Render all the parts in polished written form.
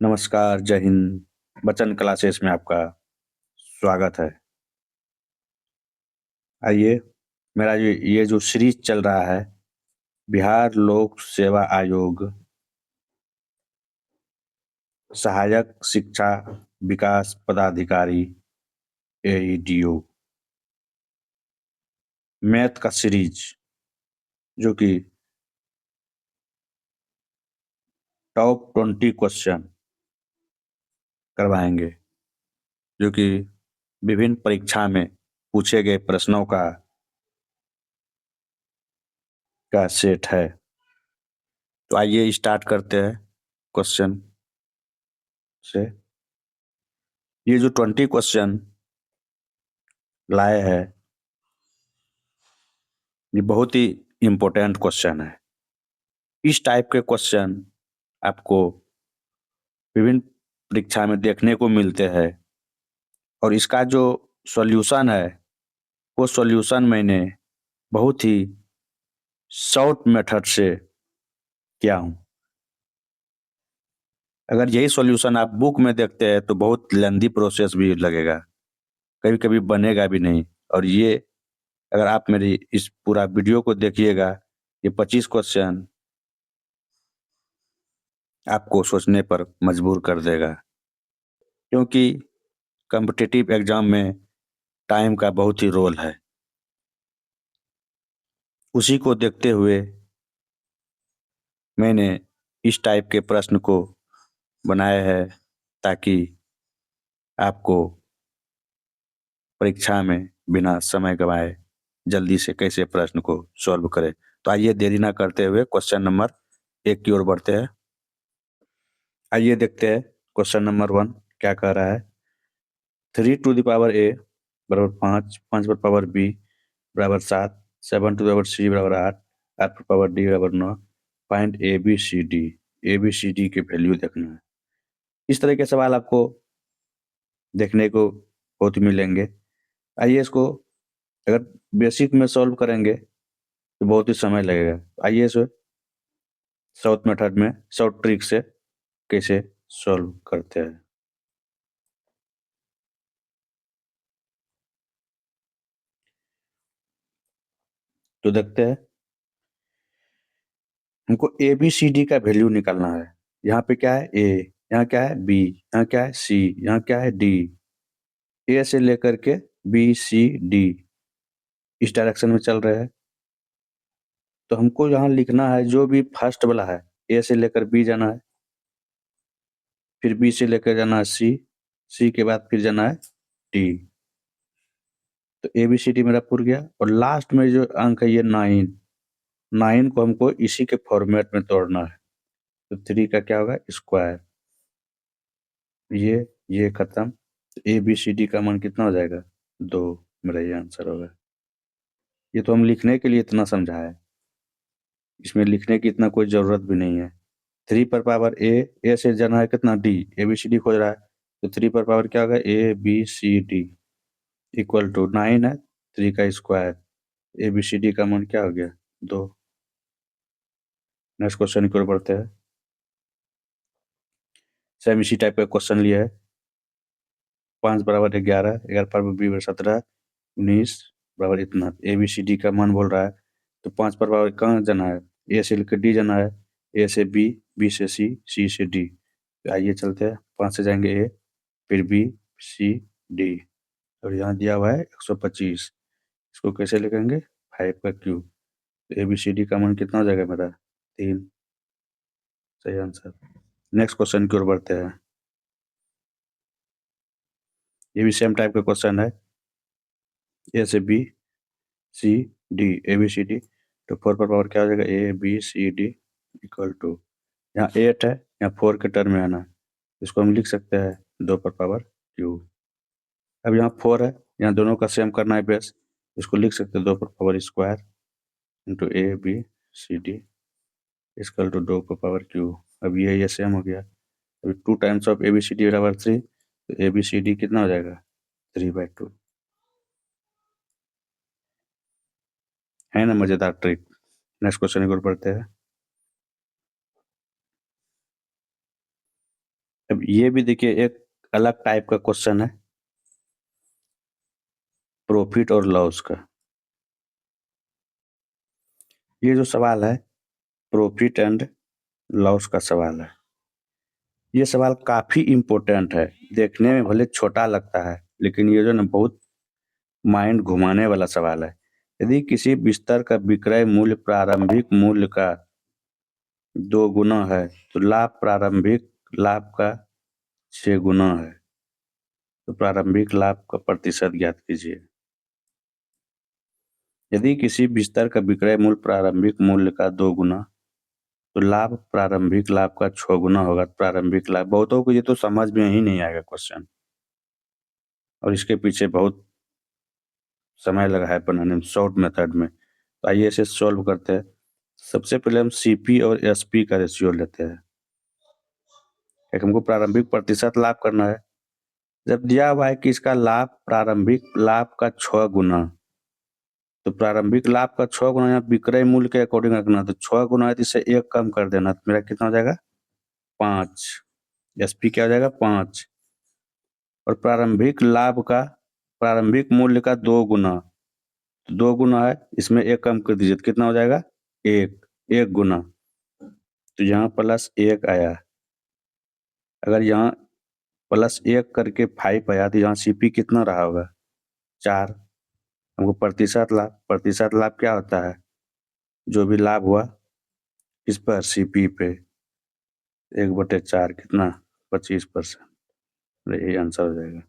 नमस्कार, जय हिंद। बच्चन क्लासेस में आपका स्वागत है। आइए, मेरा ये जो सीरीज चल रहा है, बिहार लोक सेवा आयोग सहायक शिक्षा विकास पदाधिकारी एईडीओ मैथ का सीरीज, जो कि टॉप 20 क्वेश्चन करवाएंगे, जो कि विभिन्न परीक्षा में पूछे गए प्रश्नों का सेट है। तो आइए स्टार्ट करते हैं क्वेश्चन से। ये जो 20 क्वेश्चन लाए हैं, ये बहुत ही इम्पोर्टेंट क्वेश्चन है। इस टाइप के क्वेश्चन आपको विभिन्न परीक्षा में देखने को मिलते हैं, और इसका जो सॉल्यूशन है, वो सॉल्यूशन मैंने बहुत ही शॉर्ट मेथड से किया हूँ। अगर यही सॉल्यूशन आप बुक में देखते हैं तो बहुत लेंदी प्रोसेस भी लगेगा, कभी कभी बनेगा भी नहीं। और ये अगर आप मेरी इस पूरा वीडियो को देखिएगा, ये 25 क्वेश्चन आपको सोचने पर मजबूर कर देगा, क्योंकि कॉम्पिटिटिव एग्जाम में टाइम का बहुत ही रोल है। उसी को देखते हुए मैंने इस टाइप के प्रश्न को बनाया है, ताकि आपको परीक्षा में बिना समय गंवाए जल्दी से कैसे प्रश्न को सॉल्व करें। तो आइए देरी ना करते हुए क्वेश्चन नंबर 1 की ओर बढ़ते हैं। आइए देखते हैं क्वेश्चन नंबर 1 क्या कह रहा है। 3 टू द पावर ए बराबर 5, 5 पर पावर बी बराबर 7, 7 टू द पावर सी बराबर 8, 8 पर पावर डी बराबर 9। Find A B C D. A B C D के वैल्यू देखना है। इस तरह के सवाल आपको देखने को बहुत मिलेंगे। आइए इसको अगर बेसिक में सॉल्व करेंगे तो बहुत ही समय लगेगा। आइए इसे शॉर्ट मेथड में, शॉर्ट ट्रिक से कैसे सॉल्व करते हैं। तो देखते हैं, हमको ए बी सी डी का वैल्यू निकालना है। यहाँ पे क्या है? ए, यहाँ क्या है? बी, यहाँ क्या है? सी, यहाँ क्या है? डी। ए से लेकर के बी सी डी इस डायरेक्शन में चल रहे हैं। तो हमको यहाँ लिखना है जो भी फर्स्ट वाला है, ए से लेकर बी जाना है, फिर बी से लेकर जाना है सी, सी के बाद फिर जाना है डी। तो ए बी सी डी मेरा पूर गया। और लास्ट में जो अंक है ये 9, 9 को हमको इसी के फॉर्मेट में तोड़ना है। तो 3 का क्या होगा? स्क्वायर। ये खत्म। ए बी सी डी का मान कितना हो जाएगा? 2। मेरा ये आंसर होगा। ये तो हम लिखने के लिए इतना समझा है, इसमें लिखने की इतना कोई जरूरत भी नहीं है। 3 पर पावर ए से जाना है कितना? D. A B C D खोज रहा है, तो 3 पर पावर क्या होगा? A B C D equal to 9 है, 3 का square. A B C D का मान क्या हो गया? 2। नेक्स्ट क्वेश्चन की ओर बढ़ते हैं। सेम इसी टाइप का क्वेश्चन लिया है। 5 बराबर 11, 11 पर बी बराबर 17, 19 बराबर इतना। ए बी सी डी का मान बोल रहा है, तो 5 पर पावर कहाँ जाना है? ए से लेकर डी जाना है, ए से बी, बी से सी, सी से डी। तो आइए चलते हैं, 5 से जाएंगे ए, फिर बी, सी, डी। और यहाँ दिया हुआ है 125, इसको कैसे लिखेंगे? 5 का cube. A B C D का मान कितना हो जाएगा मेरा? 3। सही आंसर। नेक्स्ट क्वेश्चन की ओर बढ़ते हैं। ये भी सेम टाइप का क्वेश्चन है। ए से B, C, D, A B C D. तो 4 पर पावर क्या हो जाएगा? A B C D equal to, यहाँ 8 है, यहाँ 4 के टर्म में आना है, इसको हम लिख सकते हैं 2 पर पावर क्यूब। अब यहाँ 4 है, यहाँ दोनों का सेम करना है बेस, इसको लिख सकते हैं 2 पर power square into A B C D equal to 2 पर पावर क्यूब। अब ये सेम हो गया। अभी 2 times of A B C D बराबर 3, तो ए बी सी डी कितना हो जाएगा? 3/2। है ना मजेदार ट्रिक। नेक्स्ट क्वेश्चन की ओर बढ़ते हैं। अब ये भी देखिए एक अलग टाइप का क्वेश्चन है, प्रॉफिट और लॉस का। ये जो सवाल है प्रॉफिट एंड लॉस का सवाल है। ये सवाल काफी इम्पोर्टेंट है, देखने में भले छोटा लगता है लेकिन ये जो ना बहुत माइंड घुमाने वाला सवाल है। यदि किसी बिस्तर का विक्रय मूल्य प्रारंभिक मूल्य का 2 गुना है तो लाभ प्रारंभिक लाभ का 6 गुना है, तो प्रारंभिक लाभ का प्रतिशत ज्ञात कीजिए। यदि किसी बिस्तर का विक्रय मूल्य प्रारंभिक मूल्य का 2 गुना तो लाभ प्रारंभिक लाभ का 6 गुना होगा। प्रारंभिक लाभ, बहुतों को ये तो समझ में ही नहीं आएगा क्वेश्चन, और इसके पीछे बहुत समय लगा है बनाने में, शॉर्ट मेथड में। तो आइए इसे सॉल्व करते हैं। सबसे पहले हम सीपी और एसपी का रेशियो लेते हैं। एक हमको प्रारंभिक प्रतिशत लाभ करना है। जब दिया हुआ है कि इसका लाभ प्रारंभिक लाभ का 6 गुना, तो प्रारंभिक लाभ का 6 गुना यहाँ विक्रय मूल्य के अकॉर्डिंग रखना, तो 6 गुना है तो इससे 1 कम कर देना, तो मेरा कितना हो जाएगा 5। एसपी क्या हो जाएगा 5। और प्रारंभिक लाभ का प्रारंभिक मूल्य का 2 गुना, तो 2 गुना है इसमें 1 कम कर दीजिए, तो कितना हो जाएगा 1 गुना, तो यहाँ +1 आया। अगर यहाँ +1 करके 5 आया तो यहाँ सीपी कितना रहा होगा 4। हमको प्रतिशत लाभ क्या होता है, जो भी लाभ हुआ किस पर सीपी पे 1/4 कितना 25%। यही आंसर हो जाएगा।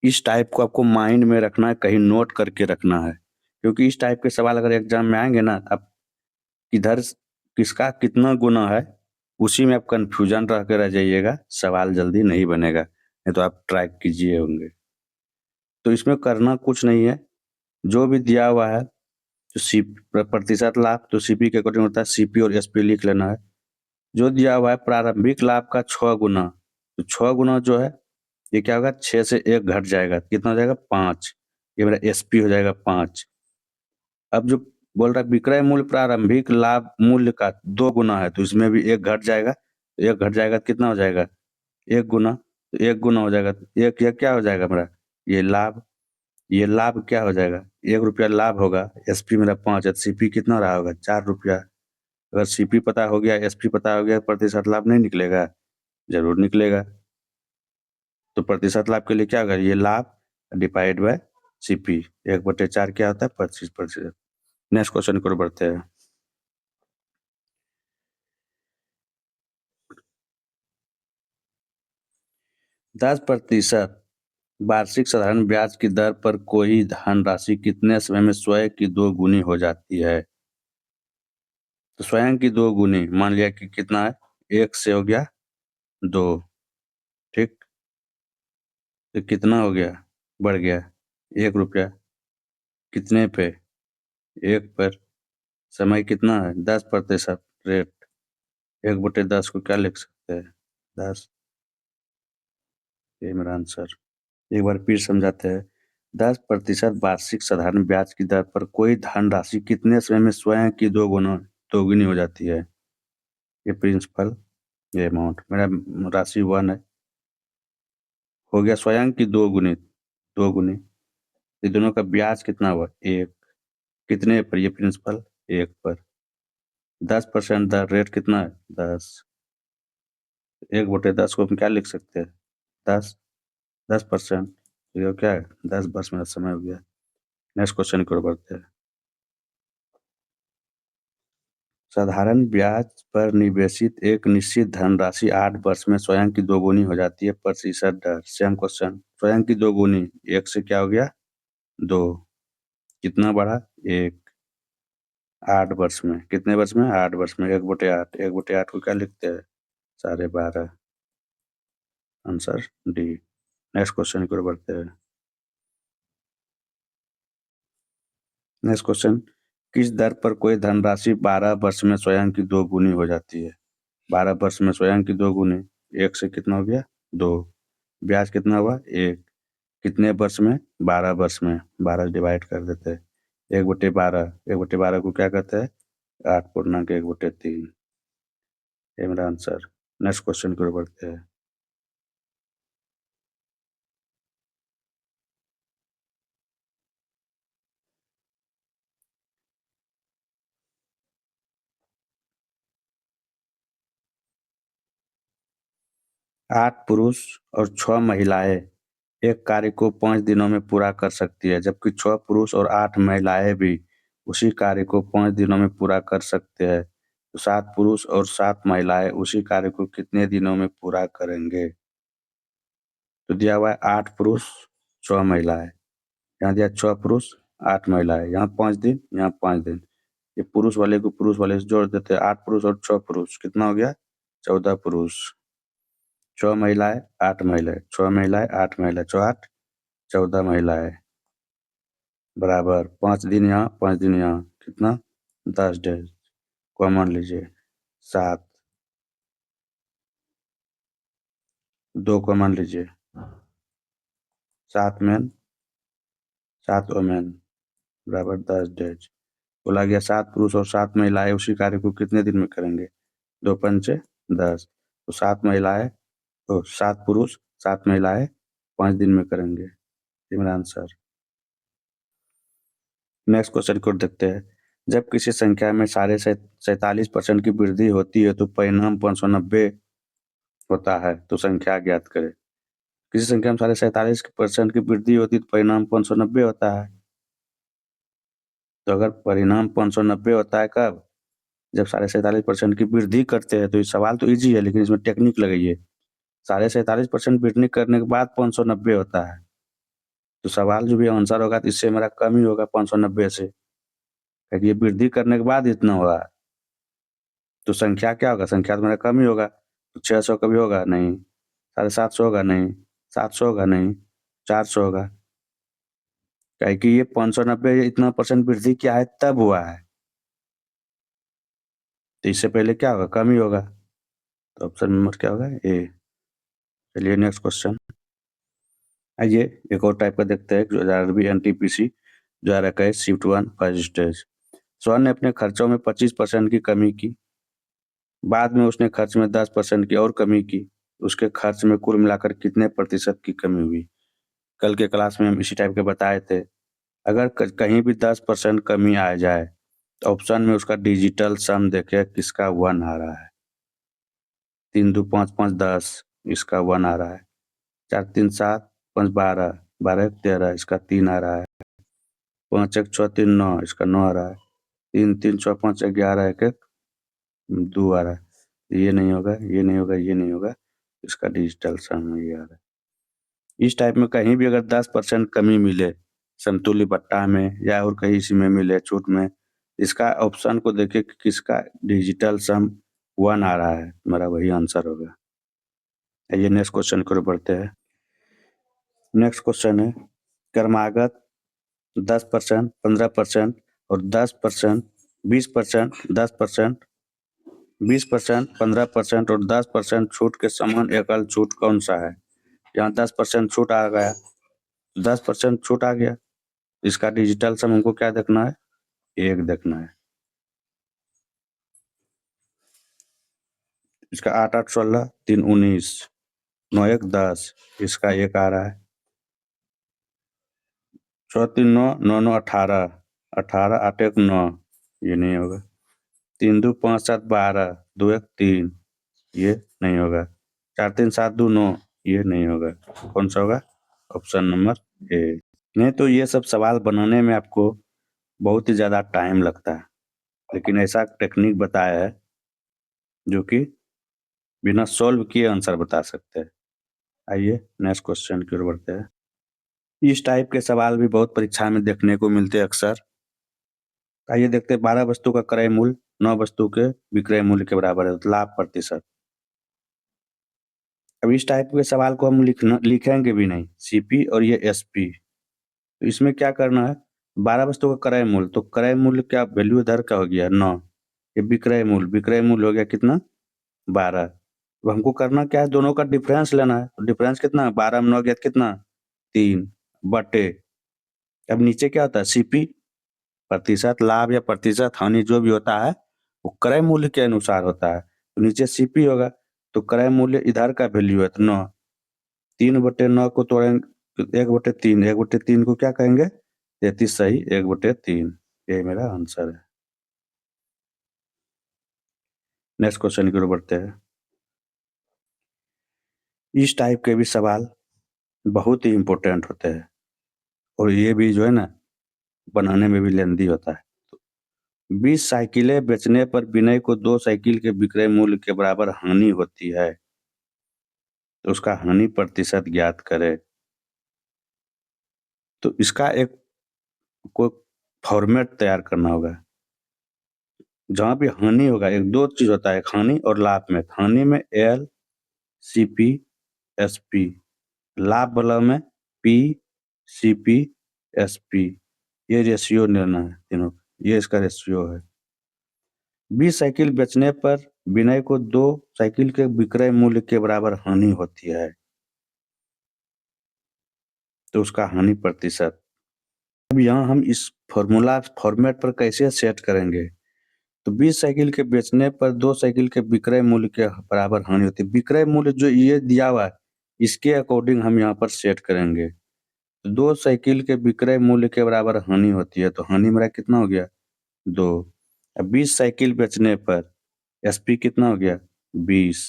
इस टाइप को आपको माइंड में रखना है, कहीं नोट करके रखना है, क्योंकि इस टाइप के सवाल अगर एग्जाम में आएंगे ना, आप किधर किसका कितना गुना है उसी में आप कंफ्यूजन रह के रह जाइएगा, सवाल जल्दी नहीं बनेगा, नहीं तो आप ट्रैक कीजिए होंगे। तो इसमें करना कुछ नहीं है, जो भी दिया हुआ है तो सी प्रतिशत लाभ तो सीपी के अकॉर्डिंग होता है, सीपी और एसपी लिख लेना है। जो दिया हुआ है प्रारंभिक लाभ का 6 गुना, तो 6 गुना जो है ये क्या होगा 6 से 1 घट जाएगा, कितना हो जाएगा 5। ये मेरा एसपी हो जाएगा 5। अब जो बोल रहा है विक्रय मूल्य प्रारंभिक लाभ मूल्य का 2 गुना है, तो इसमें भी 1 घट जाएगा, तो 1 घट जाएगा तो कितना हो जाएगा 1 गुना, तो 1 गुना हो जाएगा, तो एक ये क्या हो जाएगा मेरा ये लाभ। ये लाभ क्या हो जाएगा 1 रुपया लाभ होगा, एसपी मेरा 5 है, सीपी कितना रहा होगा 4 रुपया। अगर सीपी पता हो गया एसपी पता हो गया, प्रतिशत लाभ नहीं निकलेगा, जरूर निकलेगा। तो प्रतिशत लाभ के लिए क्या होगा ये लाभ डिवाइड बाय सीपी, 1/4 क्या होता है 25%। नेक्स्ट क्वेश्चन की ओर बढ़ते हैं। दस प्रतिशत वार्षिक साधारण ब्याज की दर पर कोई धनराशि कितने समय में स्वयं की 2 गुनी हो जाती है। तो स्वयं की 2 गुनी मान लिया कि कितना है 1 से हो गया 2, ठीक, तो कितना हो गया बढ़ गया 1 रुपया, कितने पे 1 पर। समय कितना है 10% रेट, 1/10 को क्या लिख सकते हैं 10। ये मेरा आंसर। एक बार फिर समझाते हैं। 10% वार्षिक साधारण ब्याज की दर पर कोई धनराशि कितने समय में स्वयं की 2 गुना दोगुनी हो जाती है। ये प्रिंसिपल, ये अमाउंट मेरा राशि 1 है, हो गया स्वयं की 2 गुनी 2 गुनी, ये दोनों का ब्याज कितना हुआ 1, कितने पर ये प्रिंसिपल 1 पर। 10% दर रेट कितना है 10, 1/10 को हम क्या लिख सकते हैं 10, 10%, ये क्या है 10 वर्ष मेरा समय हो गया। नेक्स्ट क्वेश्चन की ओर बढ़ते हैं। साधारण ब्याज पर निवेशित एक निश्चित धनराशि 8 वर्ष में स्वयं की 2 गुनी हो जाती है प्रतिशत दर। सेम क्वेश्चन, स्वयं की 2 गुनी 1 से क्या हो गया 2, कितना बढ़ा 1, 8 वर्ष में, कितने वर्ष में 8 वर्ष में 1/8, 1/8 को क्या लिखते हैं 12.5। Answer D. नेक्स्ट क्वेश्चन की ओर बढ़ते हैं। नेक्स्ट क्वेश्चन, किस दर पर कोई धनराशि 12 वर्ष में स्वयं की 2 गुनी हो जाती है। 12 वर्ष में स्वयं की 2 गुनी, 1 से कितना हो गया 2, ब्याज कितना हुआ 1, कितने वर्ष में 12 वर्ष में, 12 डिवाइड कर देते हैं 1/12, 1/12 को क्या कहते हैं 8 पूर्णांक 1/3। ये मेरा आंसर। नेक्स्ट क्वेश्चन की ओर बढ़ते हैं। आठ पुरुष और 6 महिलाएं एक कार्य को 5 दिनों में पूरा कर सकती है, जबकि 6 पुरुष और 8 महिलाएं भी उसी कार्य को 5 दिनों में पूरा कर सकते हैं। तो 7 पुरुष और 7 महिलाएं उसी कार्य को कितने दिनों में पूरा करेंगे? तो दिया हुआ है 8 पुरुष 6 महिलाएं, यहाँ दिया 6 पुरुष 8 महिलाएं, यहाँ 5 दिन, यहाँ 5 दिन। ये पुरुष वाले को पुरुष वाले से जोड़ देते हैं, 8 पुरुष और 6 पुरुष कितना हो गया? 14 पुरुष। 6 महिलाएं 8 महिलाएं, 6 महिलाएं 8 महिलाएं, 6 8 14 महिलाएं बराबर 5 दिन यहाँ 5 दिन यहाँ, कितना? 10 डेज। कॉमन लीजिए, 7, 2 कॉमन लीजिए, 7 मेन 7 वोमेन बराबर 10 डेज। बोला गया 7 पुरुष और 7 महिलाएं उसी कार्य को कितने दिन में करेंगे? 2 पंचे 10, तो 7 महिलाएं तो 7 पुरुष 7 महिलाएं 5 दिन में करेंगे। ये मेरा आंसर। नेक्स्ट क्वेश्चन को देखते हैं। जब किसी संख्या में 47% की वृद्धि होती है तो परिणाम 590 होता है, तो संख्या ज्ञात करें। किसी संख्या में 47% की वृद्धि होती है तो परिणाम 590 होता है। तो अगर परिणाम 590 होता है कब? जब 47.5% की वृद्धि करते हैं। तो ये सवाल तो इजी है, लेकिन इसमें टेक्निक लगाइए। 47.5% वृद्धि करने के बाद 590 होता है, तो सवाल जो भी आंसर होगा तो इससे मेरा कम ही होगा 590 से, क्योंकि ये वृद्धि करने के बाद इतना हुआ। तो संख्या क्या होगा? संख्या तो मेरा कम ही होगा। तो 600 कभी होगा नहीं, 750 होगा नहीं, 700 होगा नहीं, 400 होगा। क्या कि ये 590 इतना परसेंट वृद्धि क्या है तब हुआ है, तो इससे पहले क्या होगा? कम ही होगा। तो ऑप्शन नंबर क्या होगा? ए। चलिए नेक्स्ट क्वेश्चन। आइए एक और टाइप का देखते हैं, जो RRB NTPC 2021 shift 1 first stage. Swarn ने अपने खर्चों में 25% की कमी की। बाद में उसने खर्च में 10% की और कमी की। उसके खर्च में कुल मिलाकर कितने प्रतिशत की कमी हुई? कल के क्लास में हम इसी टाइप के बताए थे। अगर कहीं भी 10% कमी आ जाए तो ऑप्शन में उसका डिजिटल सम देखे किसका 1 आ रहा है। 3 2 5 5 10, इसका 1 आ रहा है। 4 3 7 5 12, 12 1 13, इसका 3 आ रहा है। 5 1 6 3 9, इसका 9 आ रहा है। 3 3 6 5 11, 1 1 2 आ रहा है। ये नहीं होगा, ये नहीं होगा, ये नहीं होगा, इसका डिजिटल सम ये आ रहा है। इस टाइप में कहीं भी अगर 10% कमी मिले समतुल्य बट्टा में या और कहीं इसी में मिले छूट में, इसका ऑप्शन को देखे कि किसका डिजिटल सम 1 आ रहा है, मेरा वही आंसर होगा। आइए नेक्स्ट क्वेश्चन की ओर बढ़ते हैं। नेक्स्ट क्वेश्चन है, क्रमागत 10%, 15% और 10%, 20%, 10%, 20%, 15% और 10% छूट के समान एकल छूट कौन सा है? यहाँ 10% छूट आ गया, 10% छूट आ गया, इसका डिजिटल सम हमको क्या देखना है? 1 देखना है। इसका 8 8 16, 3 19, 9 1 10, इसका 1 आ रहा है। 6 3 9, 9 9 18, 18 8 1 9, ये नहीं होगा। 3 2 5 7 12, 2 1 3, ये नहीं होगा। 4 3 7 2 9, ये नहीं होगा। कौन सा होगा? Option number A. नहीं तो ये सब सवाल बनाने में आपको बहुत ही ज़्यादा टाइम लगता है, लेकिन ऐसा टेक्निक बताया है जो कि बिना सॉल्व किए आंसर बता सकते हैं। आइए नेक्स्ट क्वेश्चन की ओर बढ़ते हैं। इस टाइप के सवाल भी बहुत परीक्षा में देखने को मिलते हैं अक्सर। आइए देखते हैं, 12 वस्तु का क्रय मूल्य 9 वस्तु के विक्रय मूल्य के बराबर है, तो लाभ प्रतिशत। अब इस टाइप के सवाल को हम लिखेंगे भी नहीं, सीपी और ये एसपी। तो इसमें क्या करना है, 12 वस्तु का क्रय मूल्य, तो क्रय मूल्य क्या वैल्यू इधर का हो गया 9, ये विक्रय मूल्य हो गया कितना? 12। तो हमको करना क्या है, दोनों का डिफरेंस लेना है। तो डिफरेंस कितना? 12 में 9 गया कितना? 3 बटे, अब नीचे क्या होता है? सीपी, प्रतिशत लाभ या प्रतिशत हानि जो भी होता है वो क्रय मूल्य के अनुसार होता है, तो नीचे सीपी होगा। तो क्रय मूल्य इधर का वैल्यू है तो 9, 3/9 को तोड़ेंगे 1/3, 1/3 को क्या कहेंगे 33 सही 1/3, यही मेरा आंसर है। नेक्स्ट क्वेश्चन की ओर बढ़ते हैं। इस टाइप के भी सवाल बहुत ही इंपॉर्टेंट होते हैं और ये भी जो है ना बनाने में भी लेंदी होता है। 20 साइकिलें बेचने पर विनय को 2 साइकिल के विक्रय मूल्य के बराबर हानि होती है, तो उसका हानि प्रतिशत ज्ञात करें। तो इसका एक कोई फॉर्मेट तैयार करना होगा। जहाँ भी हानि होगा, एक दो चीज होता है, एक हानि और लाभ में। हानि में L C P S P, लाभ वाला में P C P S P, ये रेशियो लेना है तीनों, ये इसका रेशियो है। 20 साइकिल बेचने पर विनय को 2 साइकिल के विक्रय मूल्य के बराबर हानि होती है, तो उसका हानि प्रतिशत। अब यहाँ हम इस फॉर्मेट पर कैसे सेट करेंगे? तो 20 साइकिल के बेचने पर 2 साइकिल के विक्रय मूल्य के बराबर हानि होती है। विक्रय मूल्य जो ये दिया हुआ है, इसके अकॉर्डिंग हम यहाँ पर सेट करेंगे। तो 2 साइकिल के विक्रय मूल्य के बराबर हानि होती है, तो हानि मेरा कितना हो गया 2। अब 20 साइकिल बेचने पर एसपी कितना हो गया 20।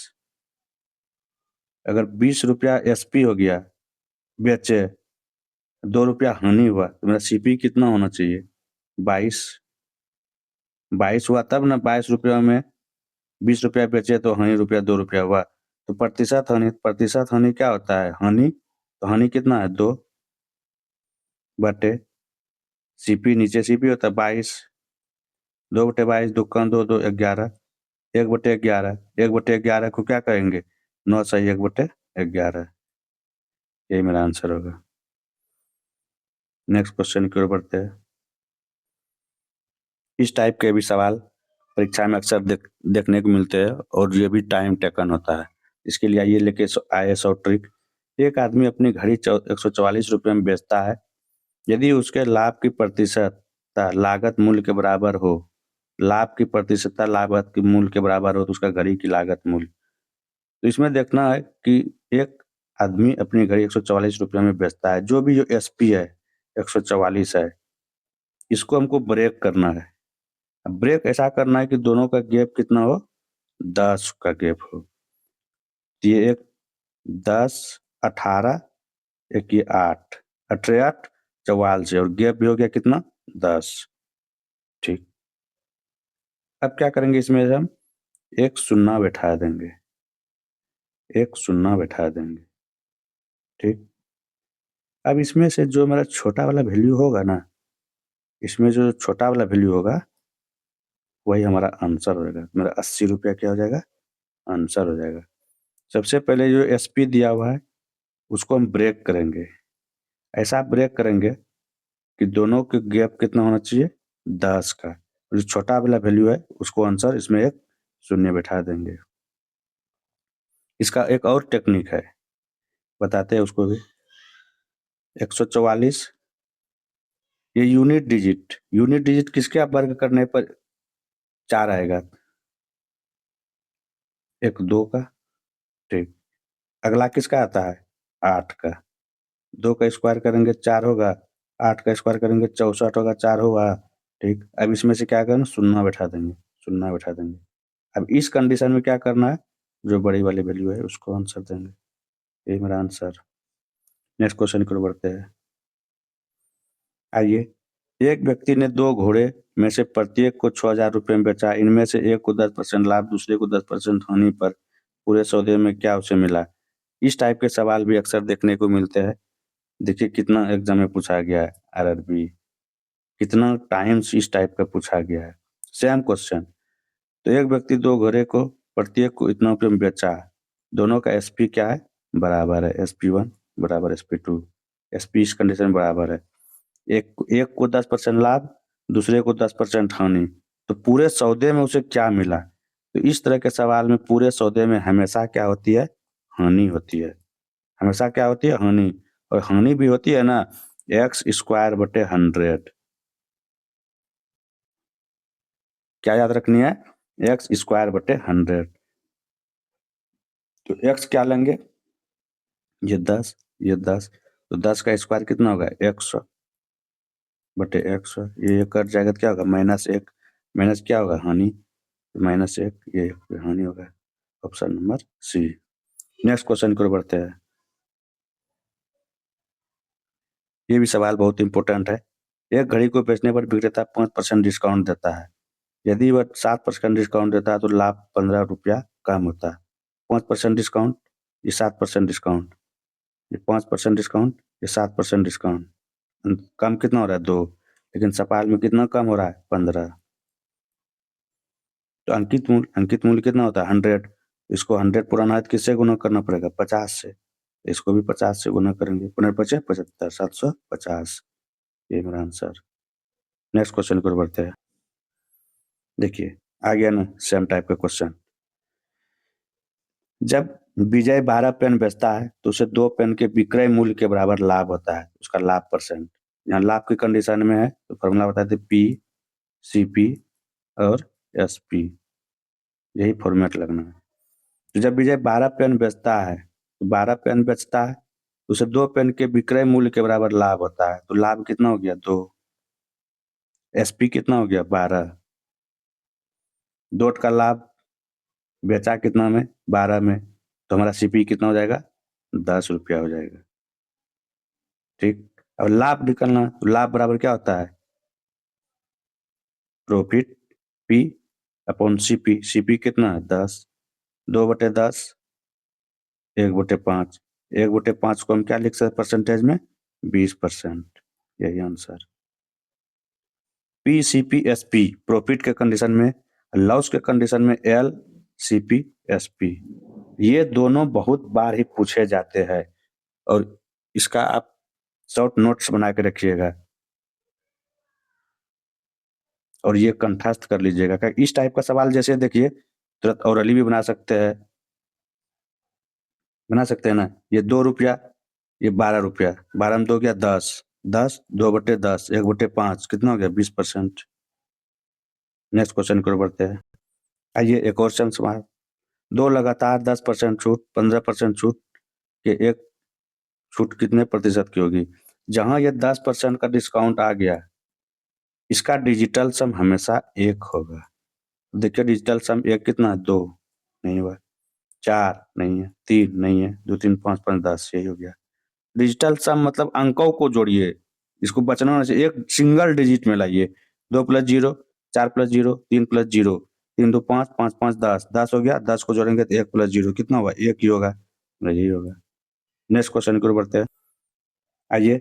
अगर 20 रुपया एसपी हो गया, बेचे 2 रुपया हानि हुआ, तो मेरा सीपी कितना होना चाहिए 22। 22 हुआ तब ना, 22 रुपया में 20 रुपया बेचे तो हानि रुपया 2 रुपया हुआ। तो प्रतिशत हानि क्या होता है हानि, तो हानि कितना है 2 बटे सीपी, नीचे सीपी होता है 22, 2/22, 2 का 2, 2 11, 1/11, 1/11 को क्या कहेंगे 9 सही 1/11, यही मेरा आंसर होगा। नेक्स्ट क्वेश्चन की ओर बढ़ते हैं। इस टाइप के भी सवाल परीक्षा में अक्सर देखने को मिलते हैं और ये भी टाइम टेकन होता है। इसके लिए आइए लेके आए 100 ट्रिक। एक आदमी अपनी घड़ी 144 रुपये में बेचता है। यदि उसके लाभ की प्रतिशतता लागत मूल्य के बराबर हो, लाभ की प्रतिशतता लागत के मूल्य के बराबर हो, तो उसका घड़ी की लागत मूल्य। तो इसमें देखना है कि एक आदमी अपनी घड़ी 144 रुपये में बेचता है, जो भी जो एसपी है 144 है, इसको हमको ब्रेक करना है। अब ब्रेक ऐसा करना है कि दोनों का गैप कितना हो 10 का गैप हो। तो ये एक 10 18, एक ये 8, 18 8 44 और गैप भी हो गया कितना 10। ठीक, अब क्या करेंगे इसमें हम एक शून्य बैठा देंगे, एक शून्य बैठा देंगे। ठीक, अब इसमें से जो मेरा छोटा वाला वैल्यू होगा ना, इसमें जो छोटा वाला वैल्यू होगा वही हमारा आंसर हो जाएगा। मेरा 80 रुपया क्या हो जाएगा आंसर हो जाएगा। सबसे पहले जो एसपी दिया हुआ है उसको हम ब्रेक करेंगे। ऐसा ब्रेक करेंगे कि दोनों के गैप कितना होना चाहिए 10 का, और जो छोटा वाला वैल्यू है उसको आंसर इसमें एक शून्य बैठा देंगे। इसका एक और टेक्निक है, बताते हैं उसको भी। 144 ये यूनिट डिजिट किसके आप वर्ग करने पर 4 आएगा, एक 2 का। ठीक, अगला किसका आता है 8 का, 2 का स्क्वायर करेंगे 4 होगा, 8 का स्क्वायर करेंगे 64 होगा, 4 होगा। ठीक, अब इसमें से क्या करना शून्य बैठा देंगे, शून्य बैठा देंगे। अब इस कंडीशन में क्या करना है, जो बड़ी वाली वैल्यू है उसको आंसर देंगे, यही मेरा आंसर। नेक्स्ट क्वेश्चन की ओर बढ़ते हैं। आइए, एक व्यक्ति ने 2 घोड़े में से प्रत्येक को 6000 रुपये में बेचा। इनमें से एक को 10% लाभ, दूसरे को 10% हानि पर पूरे सौदे में क्या उसे मिला? इस टाइप के सवाल भी अक्सर देखने को मिलते हैं। देखिए कितना एग्जाम में पूछा गया है, आरआरबी कितना टाइम्स इस टाइप का पूछा गया है, सेम क्वेश्चन। तो एक व्यक्ति 2 घोड़े को प्रत्येक को इतना रुपये में बेचा, दोनों का एसपी क्या है बराबर है, SP1 बराबर SP2, एसपी इस कंडीशन में बराबर है। एक एक को 10% लाभ, दूसरे को 10% हानि, तो पूरे सौदे में उसे क्या मिला? तो इस तरह के सवाल में पूरे सौदे में हमेशा क्या होती है हानि होती है, हमेशा क्या होती है हानि। और हानि भी होती है ना x²/100, क्या याद रखनी है x²/100। तो x क्या लेंगे, ये 10, ये 10, तो 10 का स्क्वायर कितना होगा 100 बटे 100, ये कट जाएगा तो क्या होगा -1, माइनस क्या होगा हानि, -1, ये हानि होगा। Option number C. Next question की ओर बढ़ते हैं। ये भी सवाल बहुत इंपॉर्टेंट है। एक घड़ी को बेचने पर विक्रेता 5% डिस्काउंट देता है। यदि वह 7% डिस्काउंट देता है तो लाभ 15 रुपया कम होता है। 5% डिस्काउंट, ये 7% डिस्काउंट, ये 5% डिस्काउंट, ये 7% डिस्काउंट, कम कितना हो रहा है 2, लेकिन सवाल में कितना कम हो रहा है 15। तो अंकित मूल्य कितना होता है 100, इसको 100 पुराना है तो किससे गुना करना पड़ेगा 50 से, इसको भी 50 से गुना करेंगे, पुनर्पचे 75, 750, ये मेरा आंसर। नेक्स्ट क्वेश्चन की ओर बढ़ते हैं। देखिए आ गया ना सेम टाइप का क्वेश्चन। जब विजय 12 पेन बेचता है तो उसे 2 पेन के विक्रय मूल्य के बराबर लाभ होता है, उसका लाभ परसेंट। यहाँ लाभ की कंडीशन में है तो फॉर्मूला बताते हैं पी, सीपी और एसपी, यही फॉर्मेट लगना है। तो जब विजय 12 पेन बेचता है तो 12 पेन बेचता है तो उसे 2 पेन के विक्रय मूल्य के बराबर लाभ होता है, तो लाभ कितना हो गया 2, एसपी कितना हो गया 12, डॉट का लाभ बेचा कितना में 12 में, तो हमारा सीपी कितना हो जाएगा 10 रुपया हो जाएगा। ठीक, अब लाभ निकलना, तो लाभ बराबर क्या होता है profit P upon CP, CP कितना है 10, 2/10, 1/5, 1/5 को हम क्या लिख सकते परसेंटेज में 20%, यही answer. P C P S P profit के कंडीशन में, लॉस के कंडीशन में L C P S P, ये दोनों बहुत बार ही पूछे जाते हैं और इसका आप शॉर्ट नोट्स बना के रखिएगा और ये कंठस्थ कर लीजिएगा। क्या इस टाइप का सवाल जैसे देखिए तुरंत औरली भी बना सकते हैं ना, ये 2 रुपया, ये 12 रुपया, 12 में 2 गया 10, 10, 2/10, 1/5 कितना हो गया 20%। नेक्स्ट क्वेश्चन की ओर बढ़ते हैं। आइए एक और सवाल, दो लगातार 10% छूट, 15% छूट के एक छूट कितने प्रतिशत की होगी। जहां ये 10% का डिस्काउंट आ गया, इसका डिजिटल सम हमेशा 1 होगा। देखिए डिजिटल सम 1 कितना है 2 नहीं हुआ, 4 नहीं है, 3 नहीं है, 2 3 5 5 10, यही हो गया। डिजिटल सम मतलब अंकों को जोड़िए, इसको बचना होना चाहिए, एक सिंगल डिजिट में लाइए। 2 + 0, 4 + 0, 3 + 0, 3 2 5, 5 5 10, 10 हो गया, 10 को जोड़ेंगे तो 1 + 0 कितना होगा 1 ही होगा, यही होगा। नेक्स्ट क्वेश्चन की ओर बढ़ते हैं। आइए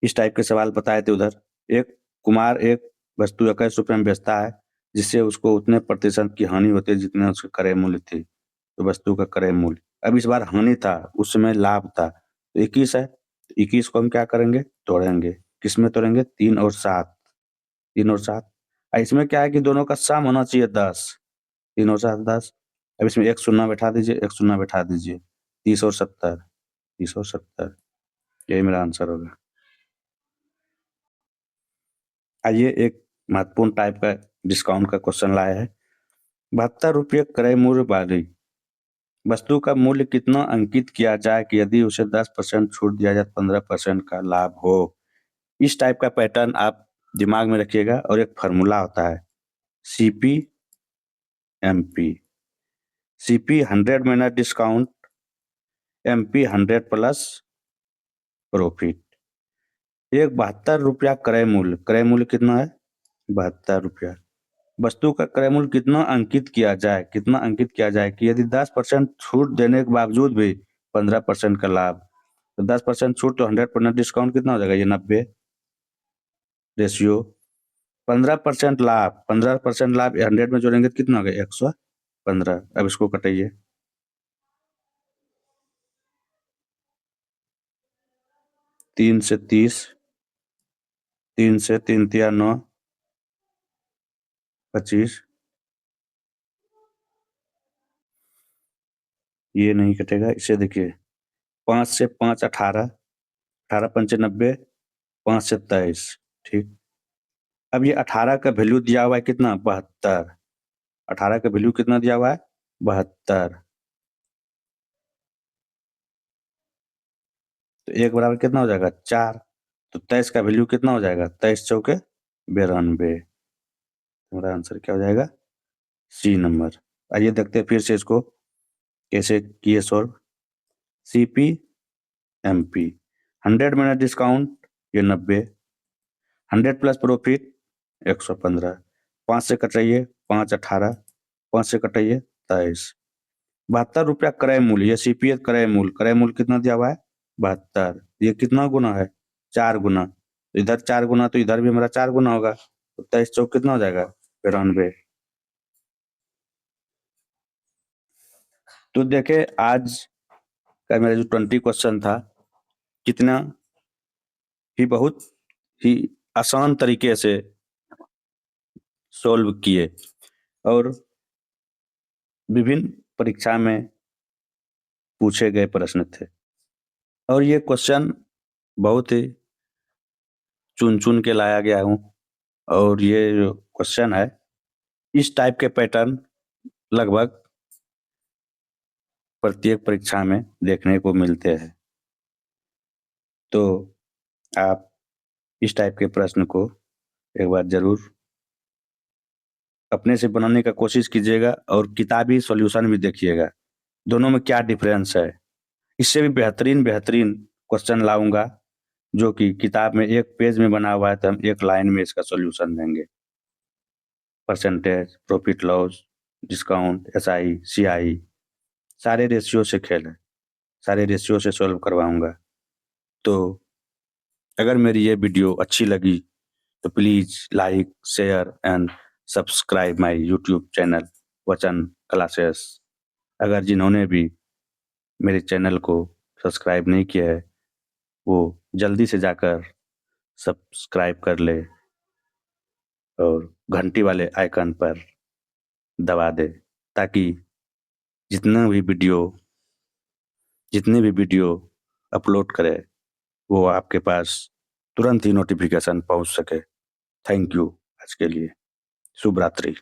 इस टाइप के सवाल बताए थे उधर। एक कुमार एक वस्तु 21 रुपये में बेचता है जिससे उसको उतने प्रतिशत की हानि होती है जितने उसके क्रय मूल्य थी, तो वस्तु का क्रय मूल्य। अब इस बार हानि था, उस समय लाभ था, तो 21 है, तो 21 को हम क्या करेंगे तोड़ेंगे, किस में तोड़ेंगे 3 और 7, 3 और 7। इसमें क्या है कि दोनों का सम होना चाहिए 10, 3 और 7 10। अब इसमें एक शून्य बैठा दीजिए, एक शून्य बैठा दीजिए, 30 और 70, 30 और 70, यही मेरा आंसर होगा। आइए एक महत्वपूर्ण टाइप का डिस्काउंट का क्वेश्चन लाया है। 72 रुपये क्रय मूल्य वाली वस्तु का मूल्य कितना अंकित किया जाए कि यदि उसे 10% छूट दिया जाए 15% का लाभ हो। इस टाइप का पैटर्न आप दिमाग में रखिएगा और एक फार्मूला होता है CP MP, CP 100 minus discount, MP 100 plus profit. एक 72 रुपया क्रय मूल्य कितना है 72 रुपया, वस्तु का क्रय मूल्य कितना अंकित किया जाए, कितना अंकित किया जाए कि यदि 10% छूट देने के बावजूद भी 15% का लाभ, तो 10% छूट तो 100% डिस्काउंट कितना हो जाएगा ये 90 रेशियो, 15% लाभ, 15% लाभ 100 में जोड़ेंगे तो कितना हो गया 115। अब इसको कटाइए, 3 से 30, 3 से 3 तिया 9, 25, ये नहीं कटेगा, इसे देखिए 5 से 5 18, 18 पंचे 90, 5 से 23, ठीक। अब ये 18 का वैल्यू दिया हुआ है कितना 72, 18 का वैल्यू कितना दिया हुआ है 72, तो 1 बराबर कितना हो जाएगा 4। तो 23 का वैल्यू कितना हो जाएगा 23 चौके 92। हमारा आंसर क्या हो जाएगा सी नंबर। आइए देखते हैं फिर से इसको कैसे किए solve. CP MP 100 minus discount ये 90, 100 प्लस प्रॉफिट 115, 5 से कटाइए 5 18, 5 से कटाइए 23, 72 रुपया क्रय मूल्य। ये CPA क्रय मूल्य कितना दिया हुआ है 72। ये कितना गुना है 4 गुना, तो इधर 4 गुना तो इधर भी हमारा 4 गुना होगा। तो 23 चौक कितना हो जाएगा 92। तो देखे आज का मेरा जो 20 क्वेश्चन था कितना ही बहुत ही आसान तरीके से सॉल्व किए और विभिन्न परीक्षा में पूछे गए प्रश्न थे। और ये क्वेश्चन बहुत ही चुन चुन के लाया गया हूँ। और ये जो क्वेश्चन है इस टाइप के पैटर्न लगभग प्रत्येक परीक्षा में देखने को मिलते हैं। तो आप इस टाइप के प्रश्न को एक बार जरूर अपने से बनाने का कोशिश कीजिएगा और किताबी सॉल्यूशन भी देखिएगा, दोनों में क्या डिफरेंस है। इससे भी बेहतरीन क्वेश्चन लाऊंगा जो कि किताब में एक पेज में बना हुआ है, तो हम एक लाइन में इसका सॉल्यूशन देंगे। Percentage, profit loss, discount, SI, CI, सारे रेशियो से खेल है, सारे रेशियो से सॉल्व करवाऊंगा। तो अगर मेरी ये वीडियो अच्छी लगी तो please like, share and subscribe my YouTube channel वचन क्लासेस। अगर जिन्होंने भी मेरे चैनल को सब्सक्राइब नहीं किया है वो जल्दी से जाकर सब्सक्राइब कर ले और घंटी वाले आइकन पर दबा दे, ताकि जितने भी वीडियो अपलोड करे वो आपके पास तुरंत ही नोटिफिकेशन पहुंच सके। थैंक यू आज के लिए। शुभ रात्रि।